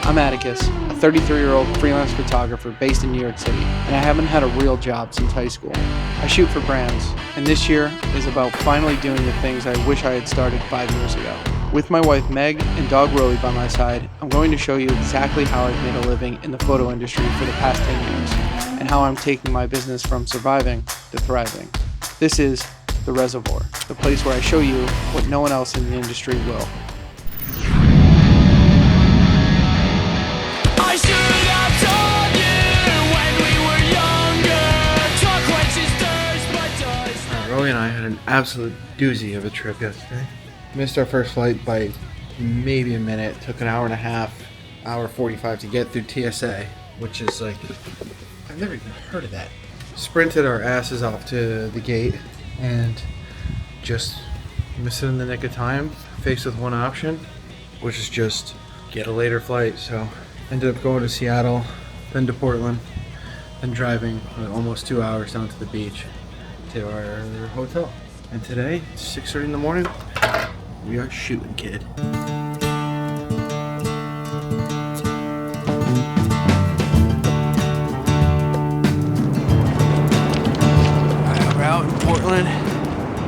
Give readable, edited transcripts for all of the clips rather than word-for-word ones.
I'm Atticus, a 33-year-old freelance photographer based in New York City, and I haven't had a real job since high school. I shoot for brands, and this year is about finally doing the things I wish I had started 5 years ago. With my wife Meg and dog Roly by my side, I'm going to show you exactly how I've made a living in the photo industry for the past 10 years, and how I'm taking my business from surviving to thriving. This is The Reservoir, the place where I show you what no one else in the industry will. I should have told you when we were younger. Talk quenches thirst but does. Rowie and I had an absolute doozy of a trip yesterday. Missed our first flight by maybe a minute. Took an hour and a half, hour 45 to get through TSA, which is like, I've never even heard of that. Sprinted our asses off to the gate and just missed it in the nick of time, faced with one option, which is just get a later flight. So ended up going to Seattle, then to Portland, then driving almost 2 hours down to the beach to our hotel. And today, 6:30 in the morning, we are shooting, kid. We're out in Portland.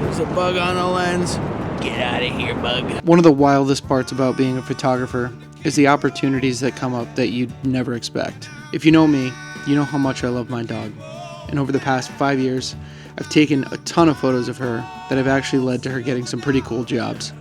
There's a bug on the lens. Get out of here, bug. One of the wildest parts about being a photographer is the opportunities that come up that you'd never expect. If you know me, you know how much I love my dog. And over the past 5 years, I've taken a ton of photos of her that have actually led to her getting some pretty cool jobs.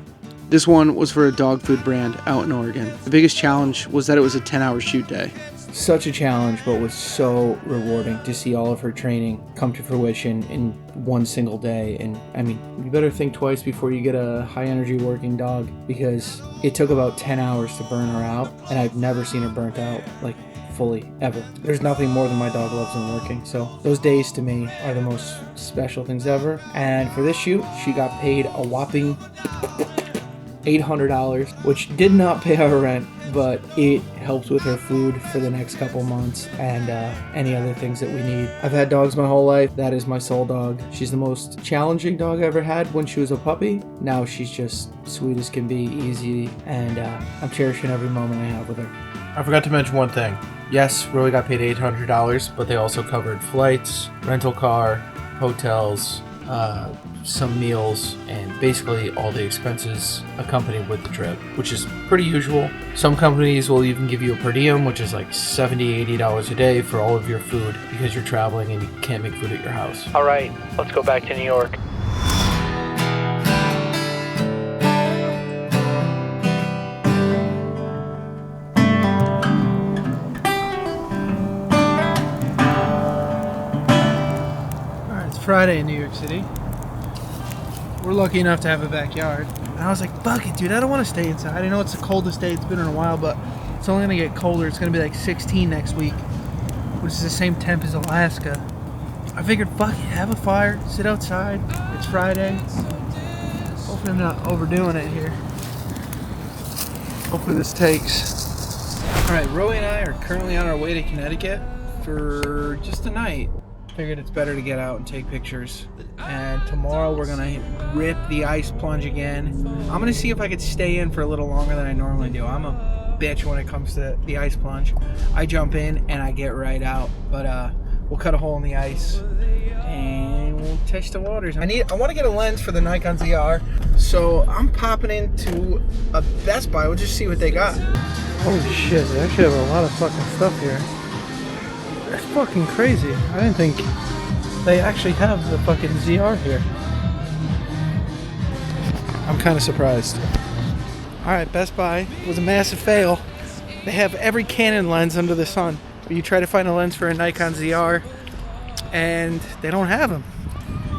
This one was for a dog food brand out in Oregon. The biggest challenge was that it was a 10-hour shoot day. Such a challenge, but was so rewarding to see all of her training come to fruition in one single day. And I mean, you better think twice before you get a high energy working dog, because it took about 10 hours to burn her out, and I've never seen her burnt out like fully ever. There's nothing more than my dog loves than working. So those days to me are the most special things ever. And for this shoot, she got paid a whopping $800, which did not pay our rent, but it helps with her food for the next couple months and any other things that we need. I've had dogs my whole life. That is my soul dog. She's the most challenging dog I ever had when she was a puppy. Now she's just sweet as can be, easy, and I'm cherishing every moment I have with her. I forgot to mention one thing. Yes, Rowie got paid $800, but they also covered flights, rental car, hotels, some meals, and basically all the expenses accompanied with the trip, which is pretty usual. Some companies will even give you a per diem, which is like $70, $80 a day for all of your food because you're traveling and you can't make food at your house. All right, let's go back to New York. Friday in New York City. We're lucky enough to have a backyard. And I was like, fuck it, dude, I don't want to stay inside. I know it's the coldest day it's been in a while, but it's only going to get colder. It's going to be like 16 next week, which is the same temp as Alaska. I figured, fuck it, have a fire, sit outside. It's Friday. Hopefully I'm not overdoing it here. Hopefully this takes. All right, Rowie and I are currently on our way to Connecticut for just a night. Figured it's better to get out and take pictures. And tomorrow we're gonna rip the ice plunge again. I'm gonna see if I could stay in for a little longer than I normally do. I'm a bitch when it comes to the ice plunge. I jump in and I get right out. But we'll cut a hole in the ice and we'll test the waters. I want to get a lens for the Nikon ZR, so I'm popping into a Best Buy. We'll just see what they got. Holy shit! They actually have a lot of fucking stuff here. That's fucking crazy. I didn't think they actually have the fucking ZR here. I'm kind of surprised. Alright, Best Buy was a massive fail. They have every Canon lens under the sun. You try to find a lens for a Nikon ZR and they don't have them.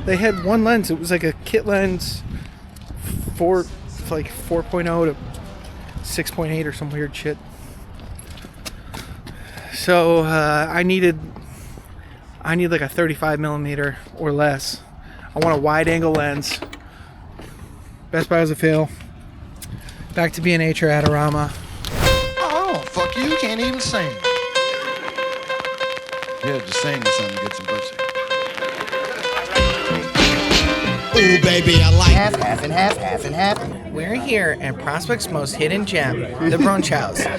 They had one lens. It was like a kit lens, like 4.0 to 6.8 or some weird shit. So I need like a 35 millimeter or less. I want a wide angle lens. Best Buy was a fail. Back to B&H or Adorama. Oh, fuck you can't even sing. Yeah, just sing something to get some pussy. Ooh, baby, I like Half, half, and half, half, and half. We're here at Prospect's most hidden gem, the brunch house. Yeah,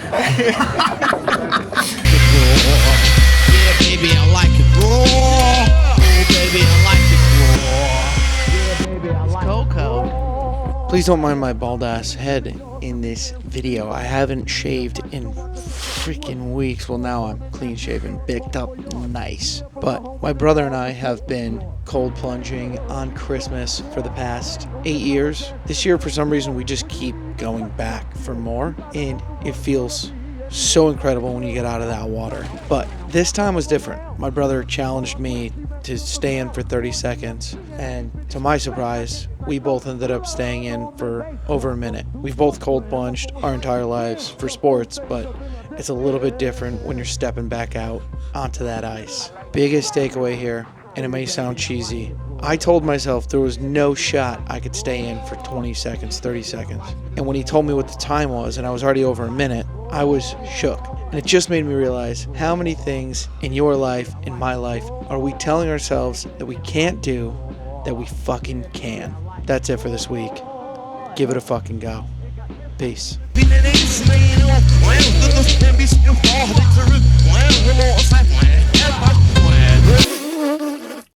baby, I like it raw. Ooh, baby, I like it raw. Coco. Please don't mind my bald ass head in this video. I haven't shaved in freaking weeks. Well, now I'm clean shaven, bicked up nice. But my brother and I have been cold plunging on Christmas for the past 8 years. This year, for some reason, we just keep going back for more, and it feels so incredible when you get out of that water. But this time was different. My brother challenged me to stay in for 30 seconds, and to my surprise, we both ended up staying in for over a minute. We've both cold plunged our entire lives for sports, but it's a little bit different when you're stepping back out onto that ice. Biggest takeaway here, and it may sound cheesy, I told myself there was no shot I could stay in for 20 seconds, 30 seconds. And when he told me what the time was, and I was already over a minute, I was shook. And it just made me realize how many things in your life, in my life, are we telling ourselves that we can't do that we fucking can. That's it for this week. Give it a fucking go. Peace. Plan,